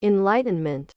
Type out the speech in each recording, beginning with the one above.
enlightenment.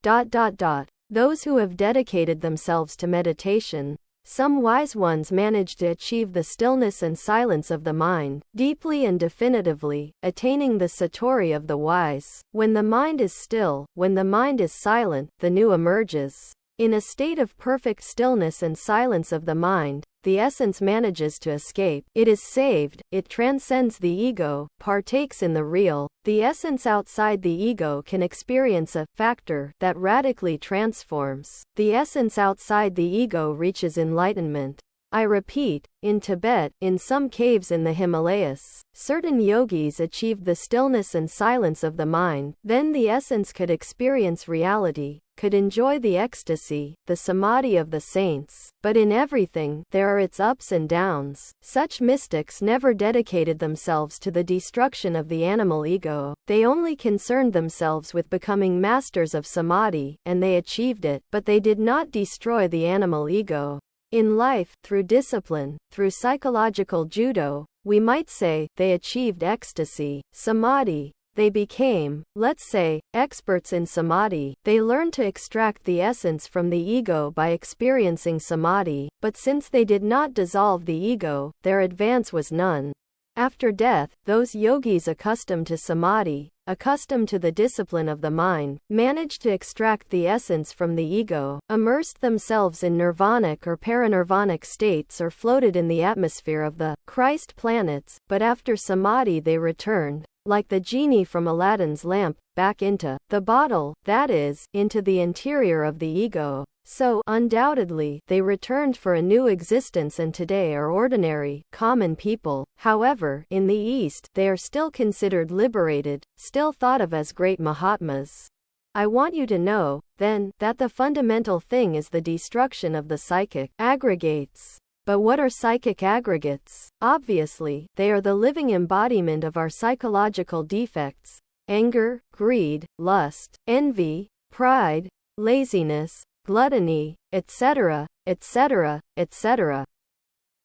Those who have dedicated themselves to meditation, some wise ones manage to achieve the stillness and silence of the mind, deeply and definitively, attaining the satori of the wise. When the mind is still, when the mind is silent, the new emerges. In a state of perfect stillness and silence of the mind, the essence manages to escape. It is saved, it transcends the ego, partakes in the real. The essence outside the ego can experience a factor that radically transforms. The essence outside the ego reaches enlightenment. I repeat, in Tibet, in some caves in the Himalayas, certain yogis achieved the stillness and silence of the mind. Then the essence could experience reality, could enjoy the ecstasy, the samadhi of the saints. But in everything, there are its ups and downs. Such mystics never dedicated themselves to the destruction of the animal ego. They only concerned themselves with becoming masters of samadhi, and they achieved it, but they did not destroy the animal ego. In life, through discipline, through psychological judo, we might say, they achieved ecstasy, samadhi. They became, let's say, experts in samadhi. They learned to extract the essence from the ego by experiencing samadhi, but since they did not dissolve the ego, their advance was none. After death, those yogis accustomed to samadhi, accustomed to the discipline of the mind, managed to extract the essence from the ego, immersed themselves in nirvanic or paranirvanic states or floated in the atmosphere of the Christ planets, but after samadhi they returned, like the genie from Aladdin's lamp, back into the bottle, that is, into the interior of the ego. So, undoubtedly, they returned for a new existence and today are ordinary, common people. However, in the East, they are still considered liberated, still thought of as great Mahatmas. I want you to know, then, that the fundamental thing is the destruction of the psychic aggregates. But what are psychic aggregates? Obviously, they are the living embodiment of our psychological defects: anger, greed, lust, envy, pride, laziness, gluttony, etc., etc., etc.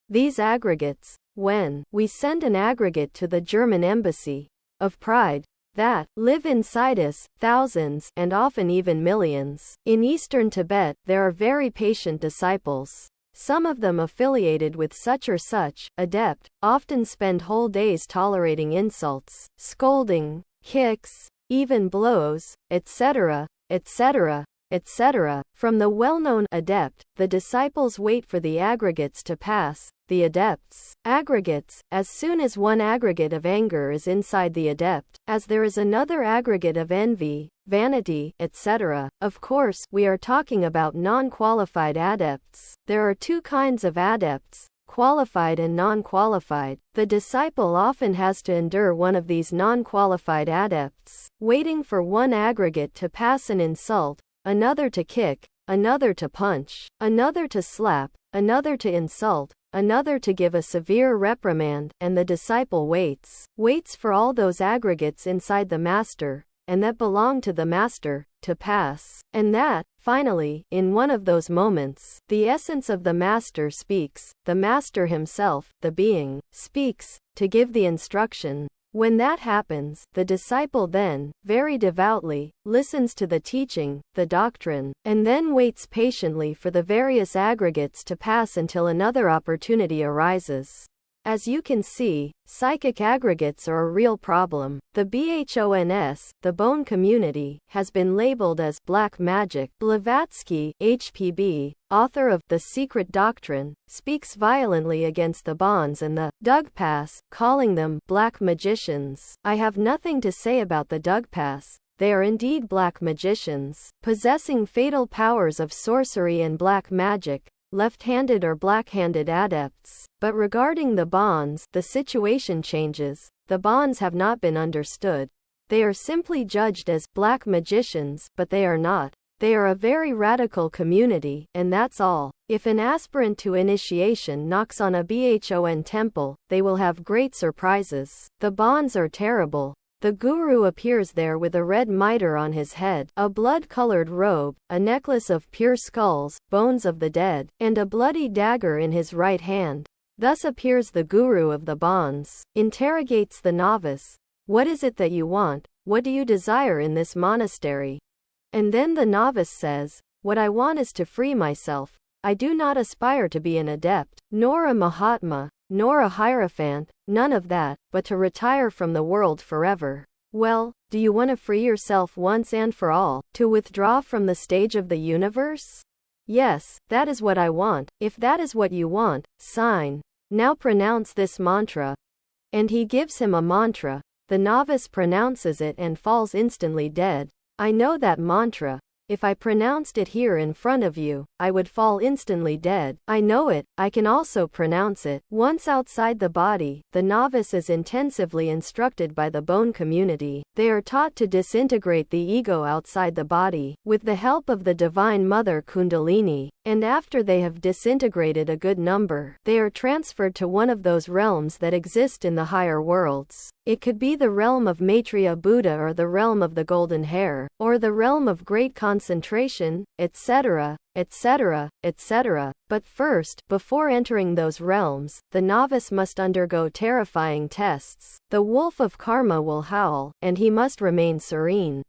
These aggregates, when we send an aggregate to the German embassy of pride, that live inside us, thousands, and often even millions. In eastern Tibet, there are very patient disciples. Some of them affiliated with such or such adept, often spend whole days tolerating insults, scolding, kicks, even blows, etc., etc., etc. From the well-known adept, the disciples wait for the aggregates to pass. The adept's aggregates, as soon as one aggregate of anger is inside the adept, as there is another aggregate of envy, vanity, etc. Of course, we are talking about non-qualified adepts. There are two kinds of adepts: qualified and non-qualified. The disciple often has to endure one of these non-qualified adepts, waiting for one aggregate to pass an insult, another to kick, another to punch, another to slap, another to insult, another to give a severe reprimand, and the disciple waits for all those aggregates inside the master, and that belong to the master, to pass. And that, finally, in one of those moments, the essence of the master speaks, the master himself, the being, speaks, to give the instruction. When that happens, the disciple then, very devoutly, listens to the teaching, the doctrine, and then waits patiently for the various aggregates to pass until another opportunity arises. As you can see, psychic aggregates are a real problem. The BHONS, the Bone community, has been labeled as black magic. Blavatsky, HPB, author of The Secret Doctrine, speaks violently against the Bons and the Dugpas, calling them black magicians. I have nothing to say about the Dugpas. They are indeed black magicians, possessing fatal powers of sorcery and black magic, left-handed or black-handed adepts. But regarding the Bons, the situation changes. The Bons have not been understood. They are simply judged as black magicians, but they are not. They are a very radical community, and that's all. If an aspirant to initiation knocks on a Bhon temple, they will have great surprises. The Bons are terrible. The guru appears there with a red mitre on his head, a blood-colored robe, a necklace of pure skulls, bones of the dead, and a bloody dagger in his right hand. Thus appears the guru of the Bons. Interrogates the novice. What is it that you want? What do you desire in this monastery? And then the novice says, "What I want is to free myself. I do not aspire to be an adept, nor a Mahatma, nor a Hierophant, none of that, but to retire from the world forever." Well, do you want to free yourself once and for all, to withdraw from the stage of the universe? Yes, that is what I want. If that is what you want, sign. Now pronounce this mantra. And he gives him a mantra. The novice pronounces it and falls instantly dead. I know that mantra. If I pronounced it here in front of you, I would fall instantly dead. I know it. I can also pronounce it. Once outside the body, the novice is intensively instructed by the bone community. They are taught to disintegrate the ego outside the body, with the help of the Divine Mother Kundalini, and after they have disintegrated a good number, they are transferred to one of those realms that exist in the higher worlds. It could be the realm of Maitreya Buddha or the realm of the golden hair, or the realm of great concentration, etc., etc., etc. But first, before entering those realms, the novice must undergo terrifying tests. The wolf of karma will howl, and he must remain serene.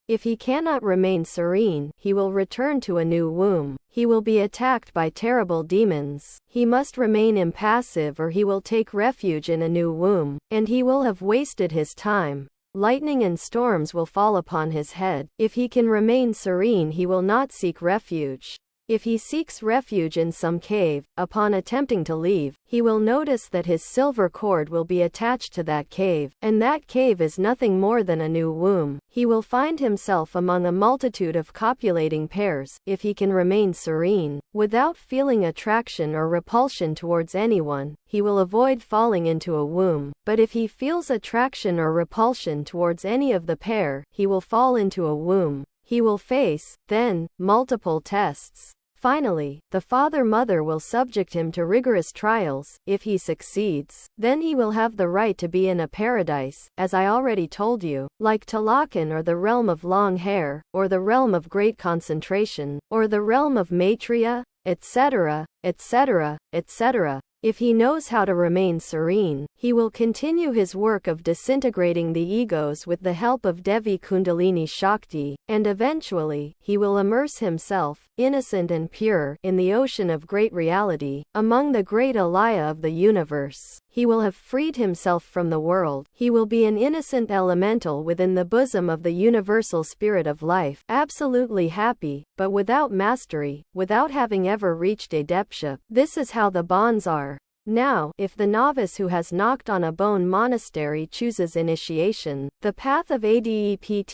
If he cannot remain serene, he will return to a new womb. He will be attacked by terrible demons. He must remain impassive or he will take refuge in a new womb, and he will have wasted his time. Lightning and storms will fall upon his head. If he can remain serene, he will not seek refuge. If he seeks refuge in some cave, upon attempting to leave, he will notice that his silver cord will be attached to that cave, and that cave is nothing more than a new womb. He will find himself among a multitude of copulating pairs. If he can remain serene, without feeling attraction or repulsion towards anyone, he will avoid falling into a womb. But if he feels attraction or repulsion towards any of the pair, he will fall into a womb. He will face, then, multiple tests. Finally, the father-mother will subject him to rigorous trials. If he succeeds, then he will have the right to be in a paradise, as I already told you, like Talakan or the realm of long hair, or the realm of great concentration, or the realm of Maitreya, etc., etc., etc. If he knows how to remain serene, he will continue his work of disintegrating the egos with the help of Devi Kundalini Shakti, and eventually, he will immerse himself, innocent and pure, in the ocean of great reality, among the great alaya of the universe. He will have freed himself from the world. He will be an innocent elemental within the bosom of the universal spirit of life, absolutely happy, but without mastery, without having ever reached adeptship. This is how the bonds are. Now, if the novice who has knocked on a bone monastery chooses initiation, the path of ADEPTSHIP,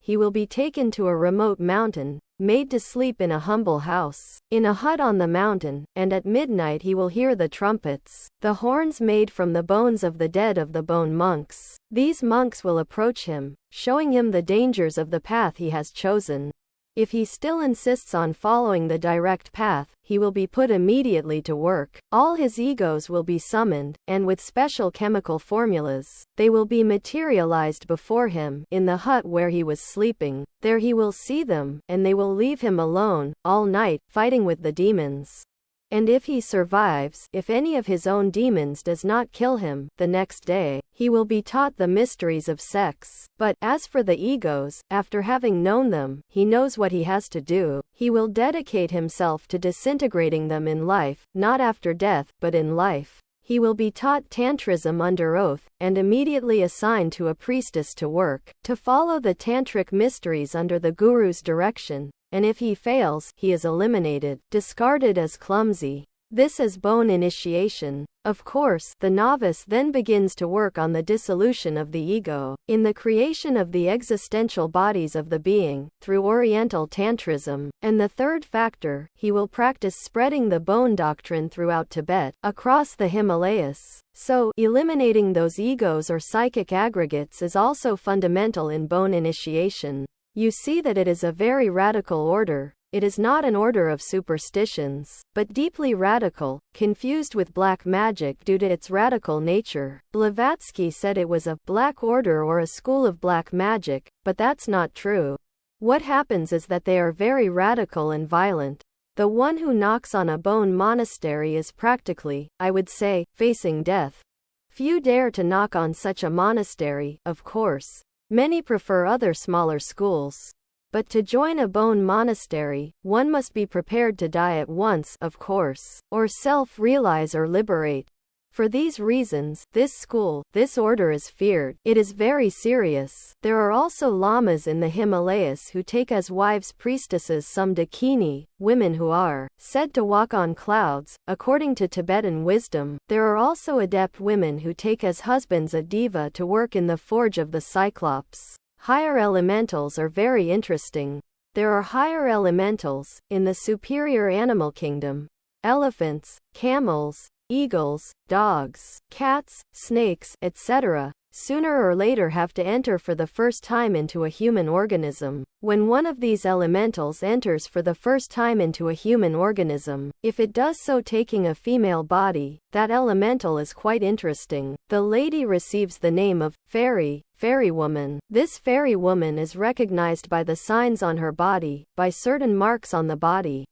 he will be taken to a remote mountain, made to sleep in a humble house, in a hut on the mountain, and at midnight he will hear the trumpets, the horns made from the bones of the dead of the bone monks. These monks will approach him, showing him the dangers of the path he has chosen. If he still insists on following the direct path, he will be put immediately to work. All his egos will be summoned, and with special chemical formulas, they will be materialized before him, in the hut where he was sleeping. There he will see them, and they will leave him alone, all night, fighting with the demons. And if he survives, if any of his own demons does not kill him, the next day, he will be taught the mysteries of sex. But, as for the egos, after having known them, he knows what he has to do. He will dedicate himself to disintegrating them in life, not after death, but in life. He will be taught tantrism under oath, and immediately assigned to a priestess to work, to follow the tantric mysteries under the guru's direction. And if he fails, he is eliminated, discarded as clumsy. This is bone initiation. Of course, the novice then begins to work on the dissolution of the ego, in the creation of the existential bodies of the being, through Oriental Tantrism. And the third factor, he will practice spreading the bone doctrine throughout Tibet, across the Himalayas. So, eliminating those egos or psychic aggregates is also fundamental in bone initiation. You see that it is a very radical order. It is not an order of superstitions, but deeply radical, confused with black magic due to its radical nature. Blavatsky said it was a black order or a school of black magic, but that's not true. What happens is that they are very radical and violent. The one who knocks on a bone monastery is practically, I would say, facing death. Few dare to knock on such a monastery, of course. Many prefer other smaller schools. But to join a bone monastery, one must be prepared to die at once, of course, or self-realize or liberate. For these reasons, this school, this order is feared. It is very serious. There are also lamas in the Himalayas who take as wives priestesses some dakini, women who are said to walk on clouds, according to Tibetan wisdom. There are also adept women who take as husbands a diva to work in the forge of the Cyclops. Higher elementals are very interesting. There are higher elementals in the superior animal kingdom. Elephants, camels, eagles, dogs, cats, snakes, etc., sooner or later have to enter for the first time into a human organism. When one of these elementals enters for the first time into a human organism, if it does so taking a female body, that elemental is quite interesting. The lady receives the name of fairy woman. This fairy woman is recognized by the signs on her body, by certain marks on the body.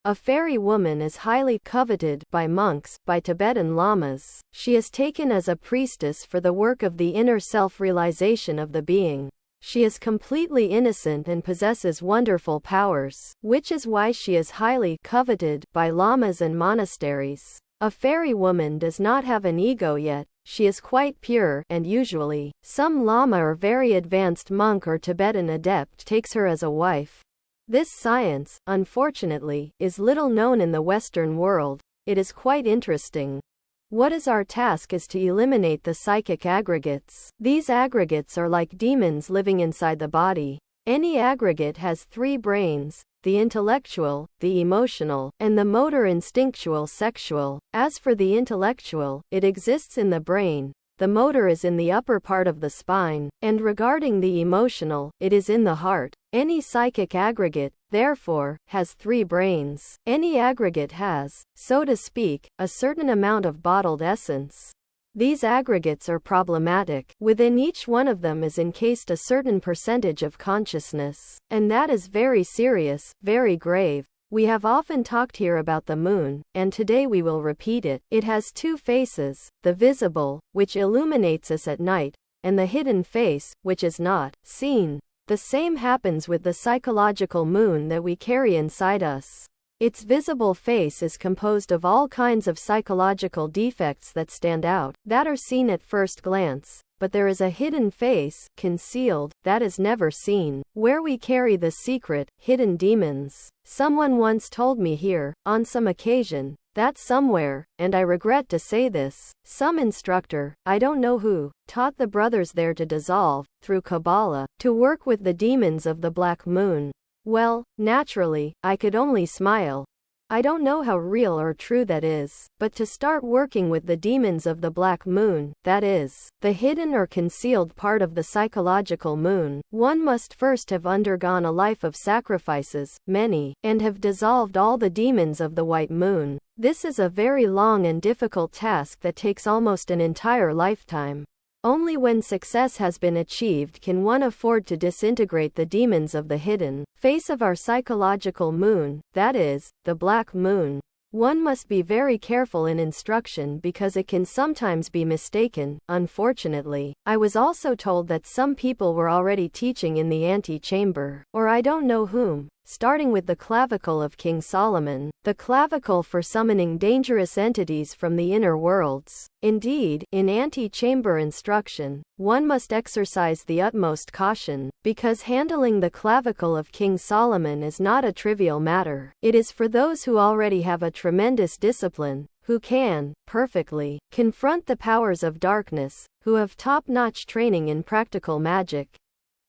A fairy woman is highly coveted by monks, by Tibetan lamas. She is taken as a priestess for the work of the inner self-realization of the being. She is completely innocent and possesses wonderful powers, which is why she is highly coveted by lamas and monasteries. A fairy woman does not have an ego yet. She is quite pure, and usually, some lama or very advanced monk or Tibetan adept takes her as a wife. This science, unfortunately, is little known in the Western world. It is quite interesting. What is our task is to eliminate the psychic aggregates. These aggregates are like demons living inside the body. Any aggregate has 3 brains: the intellectual, the emotional, and the motor instinctual sexual. As for the intellectual, it exists in the brain. The motor is in the upper part of the spine, and regarding the emotional, it is in the heart. Any psychic aggregate, therefore, has 3 brains. Any aggregate has, so to speak, a certain amount of bottled essence. These aggregates are problematic. Within each one of them is encased a certain percentage of consciousness, and that is very serious, very grave. We have often talked here about the moon, and today we will repeat it. It has 2 faces, the visible, which illuminates us at night, and the hidden face, which is not seen. The same happens with the psychological moon that we carry inside us. Its visible face is composed of all kinds of psychological defects that stand out, that are seen at first glance. But there is a hidden face, concealed, that is never seen, where we carry the secret, hidden demons. Someone once told me here, on some occasion, that somewhere, and I regret to say this, some instructor, I don't know who, taught the brothers there to dissolve, through Kabbalah, to work with the demons of the black moon. Well, naturally, I could only smile. I don't know how real or true that is, but to start working with the demons of the black moon, that is, the hidden or concealed part of the psychological moon, one must first have undergone a life of sacrifices, many, and have dissolved all the demons of the white moon. This is a very long and difficult task that takes almost an entire lifetime. Only when success has been achieved can one afford to disintegrate the demons of the hidden face of our psychological moon, that is, the black moon. One must be very careful in instruction because it can sometimes be mistaken, unfortunately. I was also told that some people were already teaching in the antechamber, or I don't know whom, starting with the clavicle of King Solomon, the clavicle for summoning dangerous entities from the inner worlds. Indeed, in antechamber instruction, one must exercise the utmost caution, because handling the clavicle of King Solomon is not a trivial matter. It is for those who already have a tremendous discipline, who can, perfectly, confront the powers of darkness, who have top-notch training in practical magic.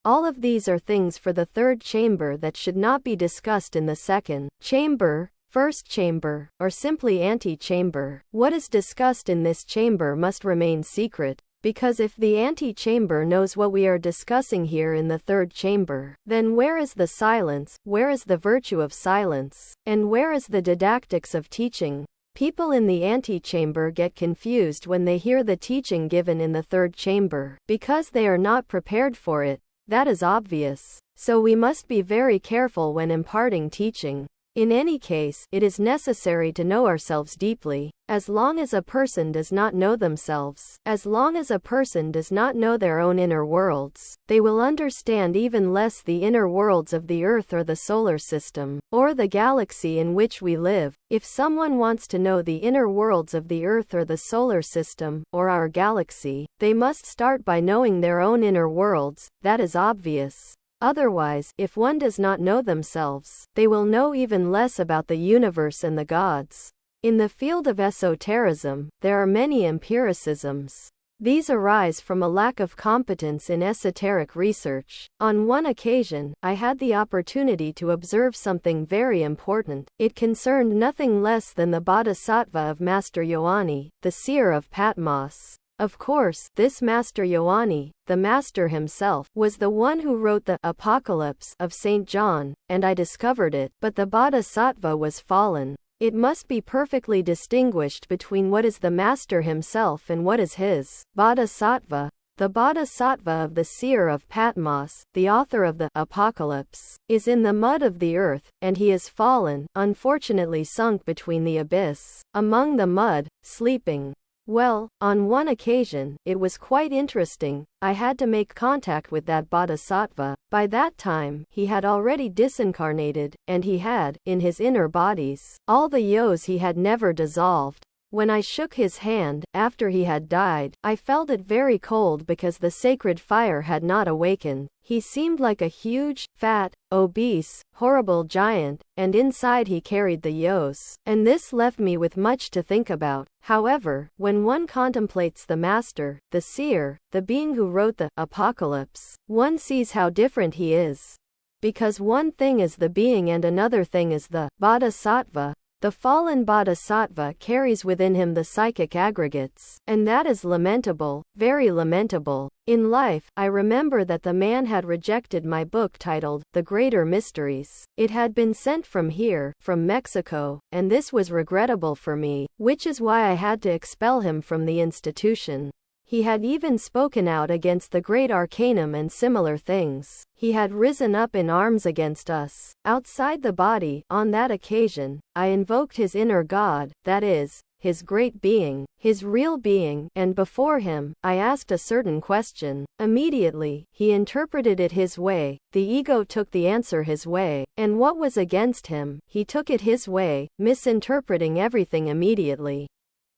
All of these are things for the 3rd chamber that should not be discussed in the 2nd chamber, 1st chamber, or simply antechamber. What is discussed in this chamber must remain secret, because if the antechamber knows what we are discussing here in the 3rd chamber, then where is the silence, where is the virtue of silence, and where is the didactics of teaching? People in the antechamber get confused when they hear the teaching given in the 3rd chamber, because they are not prepared for it. That is obvious. So we must be very careful when imparting teaching. In any case, it is necessary to know ourselves deeply. As long as a person does not know themselves, as long as a person does not know their own inner worlds, they will understand even less the inner worlds of the Earth or the solar system, or the galaxy in which we live. If someone wants to know the inner worlds of the Earth or the solar system, or our galaxy, they must start by knowing their own inner worlds. That is obvious. Otherwise, if one does not know themselves, they will know even less about the universe and the gods. In the field of esotericism, there are many empiricisms. These arise from a lack of competence in esoteric research. On one occasion, I had the opportunity to observe something very important. It concerned nothing less than the bodhisattva of Master Yoani, the seer of Patmos. Of course, this Master Yoani, the Master himself, was the one who wrote the Apocalypse of St. John, and I discovered it, but the Bodhisattva was fallen. It must be perfectly distinguished between what is the Master himself and what is his Bodhisattva. The Bodhisattva of the seer of Patmos, the author of the Apocalypse, is in the mud of the earth, and he is fallen, unfortunately sunk between the abyss, among the mud, sleeping. Well, on one occasion, it was quite interesting. I had to make contact with that bodhisattva. By that time, he had already disincarnated, and he had, in his inner bodies, all the yos he had never dissolved. When I shook his hand, after he had died, I felt it very cold because the sacred fire had not awakened. He seemed like a huge, fat, obese, horrible giant, and inside he carried the yos. And this left me with much to think about. However, when one contemplates the Master, the seer, the being who wrote the Apocalypse, one sees how different he is. Because one thing is the being and another thing is the bodhisattva. The fallen bodhisattva carries within him the psychic aggregates, and that is lamentable, very lamentable. In life, I remember that the man had rejected my book titled, The Greater Mysteries. It had been sent from here, from Mexico, and this was regrettable for me, which is why I had to expel him from the institution. He had even spoken out against the great arcanum and similar things. He had risen up in arms against us. Outside the body, on that occasion, I invoked his inner God, that is, his great being, his real being, and before him, I asked a certain question. Immediately, he interpreted it his way. The ego took the answer his way, and what was against him, he took it his way, misinterpreting everything immediately.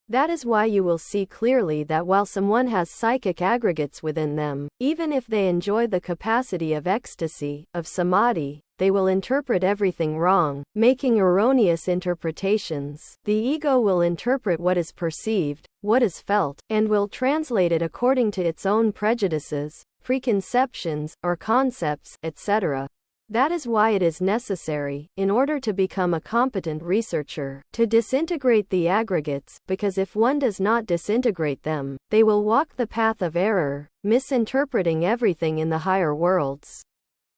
That is why you will see clearly that while someone has psychic aggregates within them, even if they enjoy the capacity of ecstasy, of samadhi, they will interpret everything wrong, making erroneous interpretations. The ego will interpret what is perceived, what is felt, and will translate it according to its own prejudices, preconceptions, or concepts, etc. That is why it is necessary, in order to become a competent researcher, to disintegrate the aggregates, because if one does not disintegrate them, they will walk the path of error, misinterpreting everything in the higher worlds.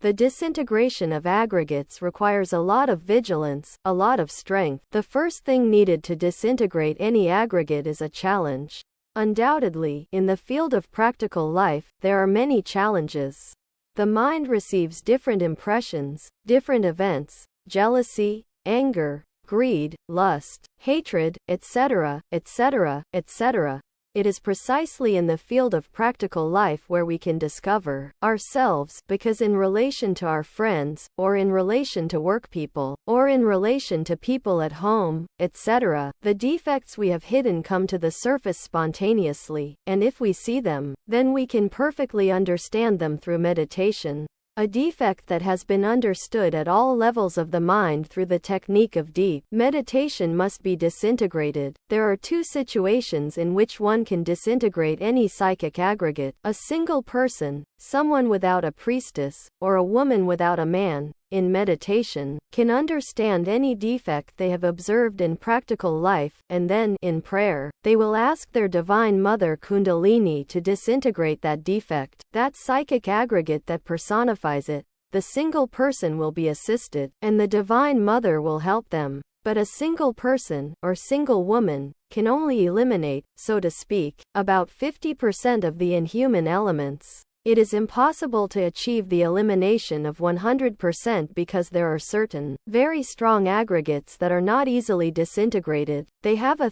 The disintegration of aggregates requires a lot of vigilance, a lot of strength. The first thing needed to disintegrate any aggregate is a challenge. Undoubtedly, in the field of practical life, there are many challenges. The mind receives different impressions, different events, jealousy, anger, greed, lust, hatred, etc., etc., etc. It is precisely in the field of practical life where we can discover ourselves, because in relation to our friends, or in relation to work people, or in relation to people at home, etc., the defects we have hidden come to the surface spontaneously, and if we see them, then we can perfectly understand them through meditation. A defect that has been understood at all levels of the mind through the technique of deep meditation must be disintegrated. There are two situations in which one can disintegrate any psychic aggregate: a single person, someone without a priestess, or a woman without a man, in meditation, can understand any defect they have observed in practical life, and then, in prayer, they will ask their Divine Mother Kundalini to disintegrate that defect, that psychic aggregate that personifies it. The single person will be assisted, and the Divine Mother will help them. But a single person, or single woman, can only eliminate, so to speak, about 50% of the inhuman elements. It is impossible to achieve the elimination of 100% because there are certain, very strong aggregates that are not easily disintegrated. They have a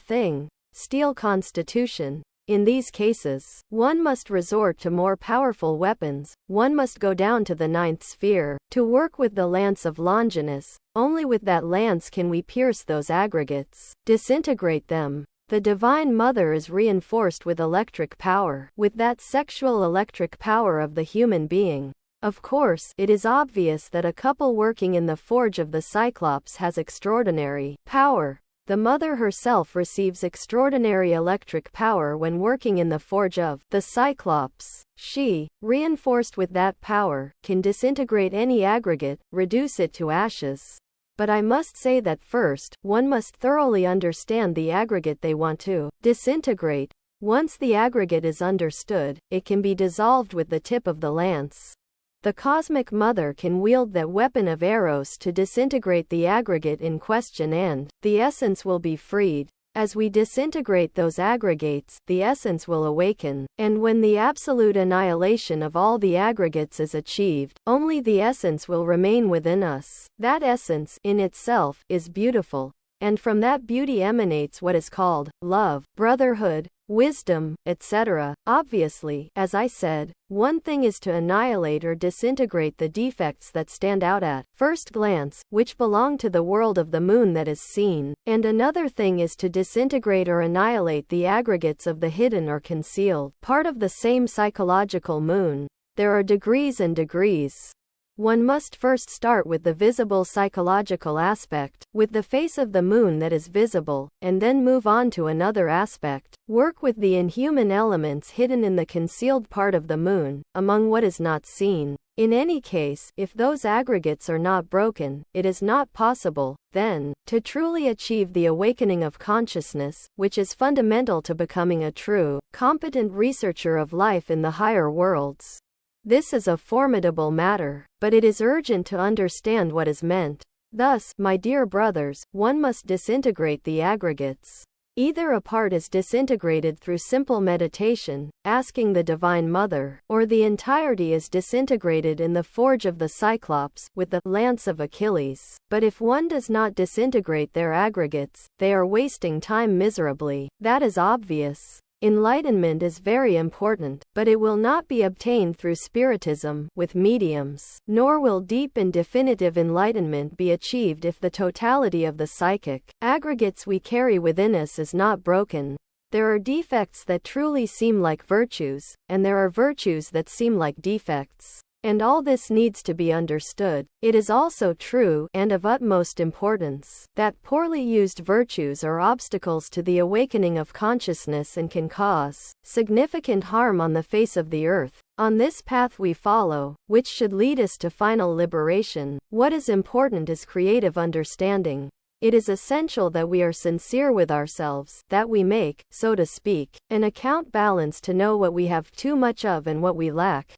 steel constitution. In these cases, one must resort to more powerful weapons. One must go down to the ninth sphere to work with the lance of Longinus. Only with that lance can we pierce those aggregates, disintegrate them. The Divine Mother is reinforced with electric power, with that sexual electric power of the human being. Of course, it is obvious that a couple working in the forge of the Cyclops has extraordinary power. The Mother herself receives extraordinary electric power when working in the forge of the Cyclops. She, reinforced with that power, can disintegrate any aggregate, reduce it to ashes. But I must say that first, one must thoroughly understand the aggregate they want to disintegrate. Once the aggregate is understood, it can be dissolved with the tip of the lance. The Cosmic Mother can wield that weapon of Eros to disintegrate the aggregate in question, and the essence will be freed. As we disintegrate those aggregates, the essence will awaken, and when the absolute annihilation of all the aggregates is achieved, only the essence will remain within us. That essence, in itself, is beautiful, and from that beauty emanates what is called love, brotherhood, wisdom, etc. Obviously, as I said, one thing is to annihilate or disintegrate the defects that stand out at first glance, which belong to the world of the moon that is seen, and another thing is to disintegrate or annihilate the aggregates of the hidden or concealed part of the same psychological moon. There are degrees and degrees. One must first start with the visible psychological aspect, with the face of the moon that is visible, and then move on to another aspect. Work with the inhuman elements hidden in the concealed part of the moon, among what is not seen. In any case, if those aggregates are not broken, it is not possible, then, to truly achieve the awakening of consciousness, which is fundamental to becoming a true, competent researcher of life in the higher worlds. This is a formidable matter, but it is urgent to understand what is meant. Thus, my dear brothers, one must disintegrate the aggregates. Either a part is disintegrated through simple meditation, asking the Divine Mother, or the entirety is disintegrated in the forge of the Cyclops, with the lance of Achilles. But if one does not disintegrate their aggregates, they are wasting time miserably. That is obvious. Enlightenment is very important, but it will not be obtained through spiritism, with mediums, nor will deep and definitive enlightenment be achieved if the totality of the psychic aggregates we carry within us is not broken. There are defects that truly seem like virtues, and there are virtues that seem like defects. And all this needs to be understood. It is also true, and of utmost importance, that poorly used virtues are obstacles to the awakening of consciousness and can cause significant harm on the face of the earth. On this path we follow, which should lead us to final liberation, what is important is creative understanding. It is essential that we are sincere with ourselves, that we make, so to speak, an account balance to know what we have too much of and what we lack.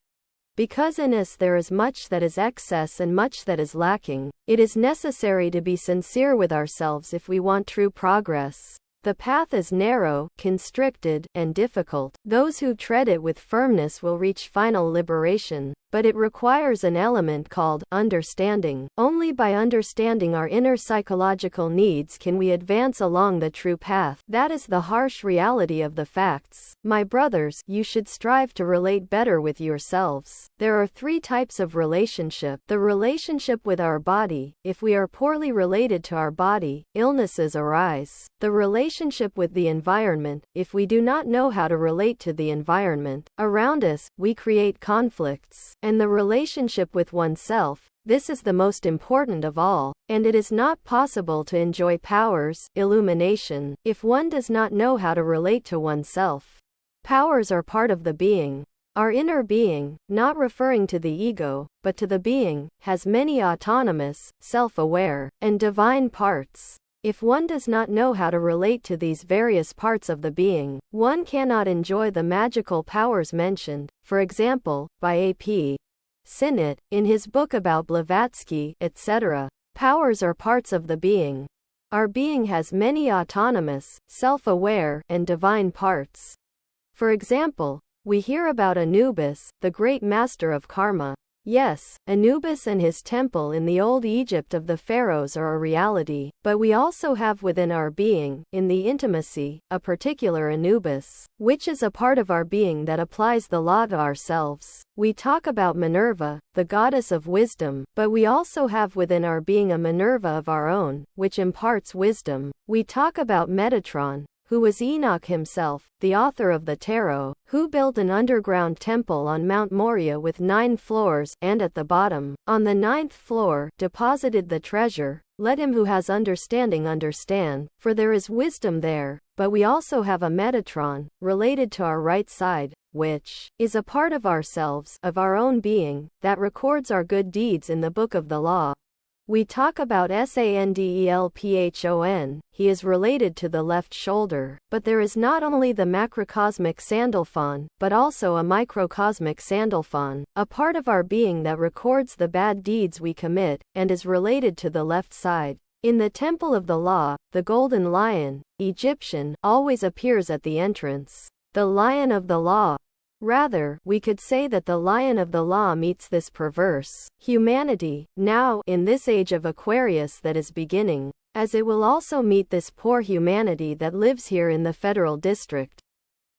Because in us there is much that is excess and much that is lacking, it is necessary to be sincere with ourselves if we want true progress. The path is narrow, constricted, and difficult. Those who tread it with firmness will reach final liberation, but it requires an element called understanding. Only by understanding our inner psychological needs can we advance along the true path. That is the harsh reality of the facts. My brothers, you should strive to relate better with yourselves. There are 3 types of relationship. The relationship with our body. If we are poorly related to our body, illnesses arise. The relationship with the environment. If we do not know how to relate to the environment around us, we create conflicts. And the relationship with oneself. This is the most important of all, and it is not possible to enjoy powers, illumination, if one does not know how to relate to oneself. Powers are part of the being. Our inner being, not referring to the ego, but to the being, has many autonomous, self-aware, and divine parts. If one does not know how to relate to these various parts of the being, one cannot enjoy the magical powers mentioned, for example, by A.P. Sinnett, in his book about Blavatsky, etc. Powers are parts of the being. Our being has many autonomous, self-aware, and divine parts. For example, We hear about Anubis, the great master of karma. Yes, Anubis and his temple in the old Egypt of the pharaohs are a reality, but we also have within our being, in the intimacy, a particular Anubis, which is a part of our being that applies the law to ourselves. We talk about Minerva, the goddess of wisdom, but we also have within our being a Minerva of our own, which imparts wisdom. We talk about Metatron, who was Enoch himself, the author of the Tarot, who built an underground temple on Mount Moriah with 9 floors, and at the bottom, on the 9th floor, deposited the treasure. Let him who has understanding understand, for there is wisdom there. But we also have a Metatron, related to our right side, which is a part of ourselves, of our own being, that records our good deeds in the book of the law. We talk about Sandelphon, he is related to the left shoulder, but there is not only the macrocosmic Sandelphon, but also a microcosmic Sandelphon, a part of our being that records the bad deeds we commit, and is related to the left side. In the temple of the law, the golden lion, Egyptian, always appears at the entrance. The lion of the law. Rather, we could say that the lion of the law meets this perverse humanity, now, in this age of Aquarius that is beginning, as it will also meet this poor humanity that lives here in the Federal District.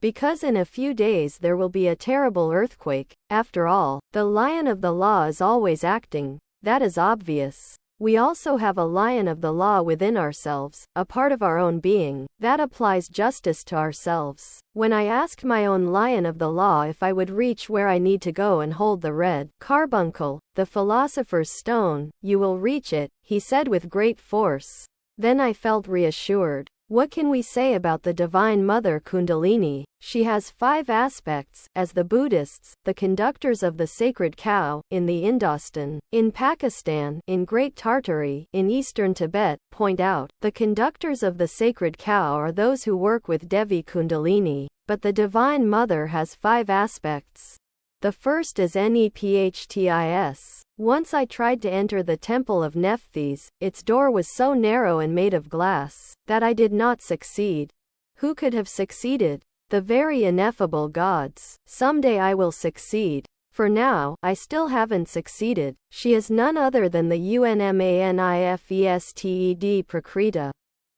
Because in a few days there will be a terrible earthquake. After all, the lion of the law is always acting, that is obvious. We also have a lion of the law within ourselves, a part of our own being, that applies justice to ourselves. When I asked my own lion of the law if I would reach where I need to go and hold the red carbuncle, the philosopher's stone, you will reach it, he said with great force. Then I felt reassured. What can we say about the Divine Mother Kundalini? She has 5 aspects, as the Buddhists, the conductors of the sacred cow, in the Indostan, in Pakistan, in Great Tartary, in eastern Tibet, point out. The conductors of the sacred cow are those who work with Devi Kundalini, but the Divine Mother has 5 aspects. The first is Nephthis. Once I tried to enter the temple of Nephthys, its door was so narrow and made of glass, that I did not succeed. Who could have succeeded? The very ineffable gods. Someday I will succeed. For now, I still haven't succeeded. She is none other than the Unmanifested Prakriti.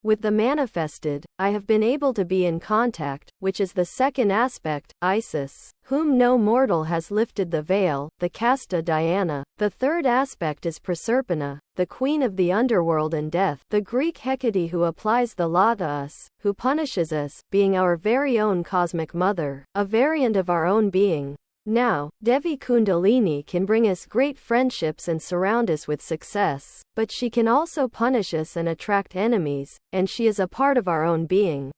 With the manifested, I have been able to be in contact, which is the second aspect, Isis, whom no mortal has lifted the veil, the casta Diana. The third aspect is Proserpina, the queen of the underworld and death, the Greek Hecate who applies the law to us, who punishes us, being our very own cosmic mother, a variant of our own being. Now, Devi Kundalini can bring us great friendships and surround us with success, but she can also punish us and attract enemies, and she is a part of our own being.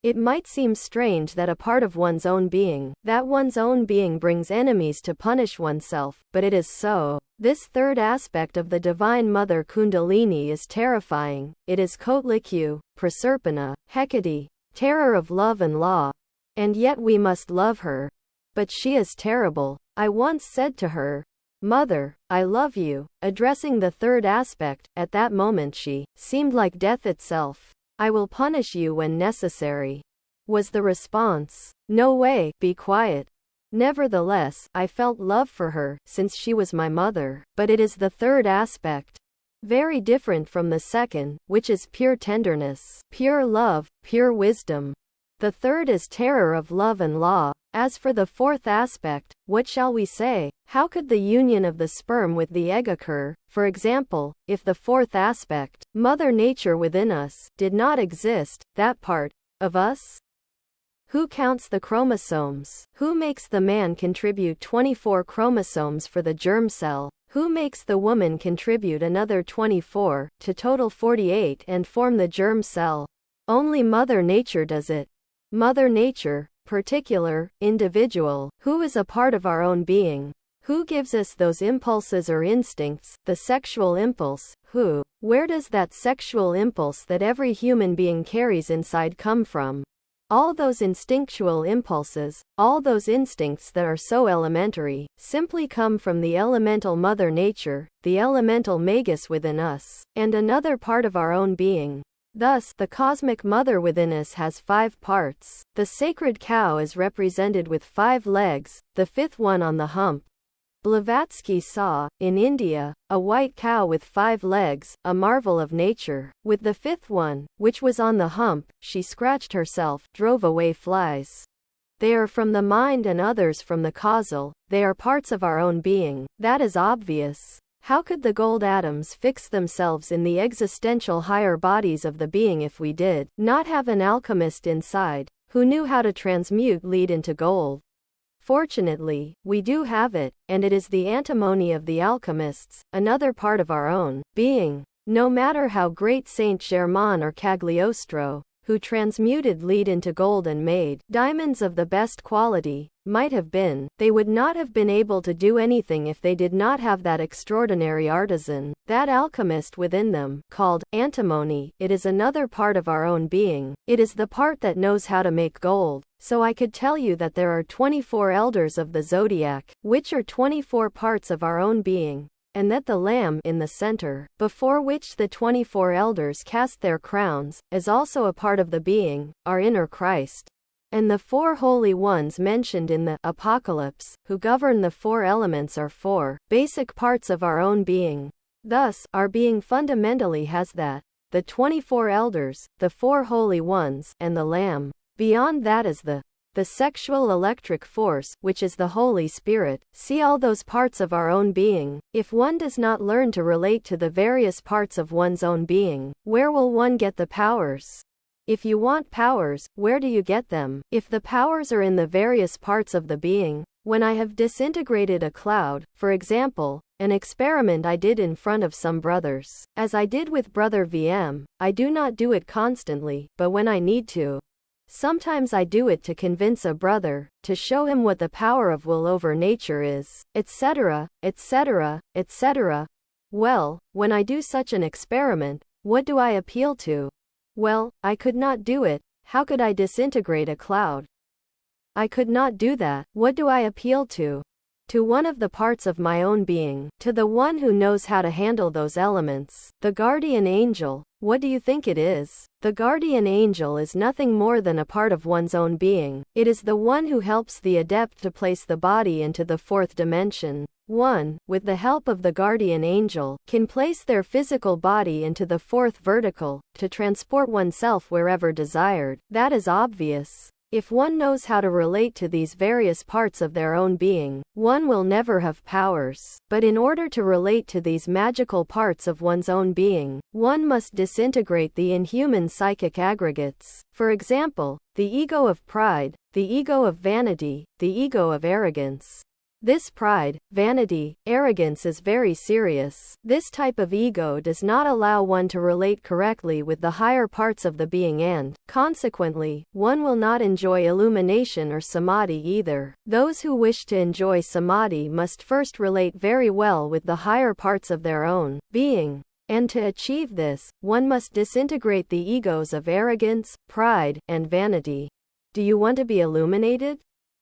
It might seem strange that a part of one's own being, that one's own being brings enemies to punish oneself, but it is so. This third aspect of the Divine Mother Kundalini is terrifying. It is Kotlikyu, Proserpina, Hecate, terror of love and law. And yet we must love her. But she is terrible. I once said to her, "Mother, I love you," addressing the third aspect. At that moment she seemed like death itself. "I will punish you when necessary," was the response. "No way, be quiet." Nevertheless, I felt love for her, since she was my mother. But it is the third aspect, very different from the second, which is pure tenderness, pure love, pure wisdom. The third is terror of love and law. As for the fourth aspect, what shall we say? How could the union of the sperm with the egg occur? For example, if the fourth aspect, Mother Nature within us, did not exist, that part of us? Who counts the chromosomes? Who makes the man contribute 24 chromosomes for the germ cell? Who makes the woman contribute another 24, to total 48 and form the germ cell? Only Mother Nature does it. Mother Nature, particular, individual, who is a part of our own being. Who gives us those impulses or instincts, the sexual impulse, who? Where does that sexual impulse that every human being carries inside come from? All those instinctual impulses, all those instincts that are so elementary, simply come from the elemental Mother Nature, the elemental magus within us, and another part of our own being. Thus, the cosmic mother within us has 5 parts. The sacred cow is represented with 5 legs, the 5th one on the hump. Blavatsky saw, in India, a white cow with 5 legs, a marvel of nature. With the 5th one, which was on the hump, she scratched herself, drove away flies. They are from the mind and others from the causal. They are parts of our own being. That is obvious. How could the gold atoms fix themselves in the existential higher bodies of the being if we did not have an alchemist inside, who knew how to transmute lead into gold? Fortunately, we do have it, and it is the antimony of the alchemists, another part of our own being. No matter how great Saint Germain or Cagliostro, who transmuted lead into gold and made diamonds of the best quality, might have been, they would not have been able to do anything if they did not have that extraordinary artisan, that alchemist within them, called antimony. It is another part of our own being. It is the part that knows how to make gold. So I could tell you that there are 24 elders of the zodiac, which are 24 parts of our own being, and that the Lamb in the center, before which the 24 elders cast their crowns, is also a part of the being, our inner Christ. And the 4 holy ones mentioned in the Apocalypse, who govern the 4 elements, are 4 basic parts of our own being. Thus, our being fundamentally has that, the 24 elders, the 4 holy ones, and the Lamb. Beyond that is the sexual electric force, which is the Holy Spirit. See all those parts of our own being. If one does not learn to relate to the various parts of one's own being, where will one get the powers? If you want powers, where do you get them? If the powers are in the various parts of the being, when I have disintegrated a cloud, for example, an experiment I did in front of some brothers, as I did with Brother VM, I do not do it constantly, but when I need to. Sometimes I do it to convince a brother, to show him what the power of will over nature is, etc., etc., etc. Well, when I do such an experiment, what do I appeal to? Well, I could not do it. How could I disintegrate a cloud? I could not do that. What do I appeal to? To one of the parts of my own being, to the one who knows how to handle those elements, the guardian angel. What do you think it is? The guardian angel is nothing more than a part of one's own being. It is the one who helps the adept to place the body into the 4th dimension. One, with the help of the guardian angel, can place their physical body into the 4th vertical, to transport oneself wherever desired. That is obvious. If one knows how to relate to these various parts of their own being, one will never have powers. But in order to relate to these magical parts of one's own being, one must disintegrate the inhuman psychic aggregates. For example, the ego of pride, the ego of vanity, the ego of arrogance. This pride, vanity, arrogance is very serious. This type of ego does not allow one to relate correctly with the higher parts of the being, and, consequently, one will not enjoy illumination or samadhi either. Those who wish to enjoy samadhi must first relate very well with the higher parts of their own being. And to achieve this, one must disintegrate the egos of arrogance, pride, and vanity. Do you want to be illuminated?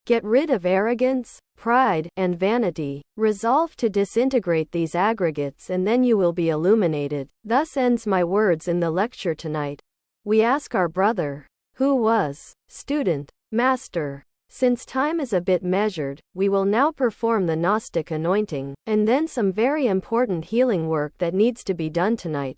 Get rid of arrogance, pride, and vanity. Resolve to disintegrate these aggregates, and then you will be illuminated. Thus ends my words in the lecture tonight. We ask our brother, who was student, master. Since time is a bit measured, we will now perform the Gnostic anointing, and then some very important healing work that needs to be done tonight.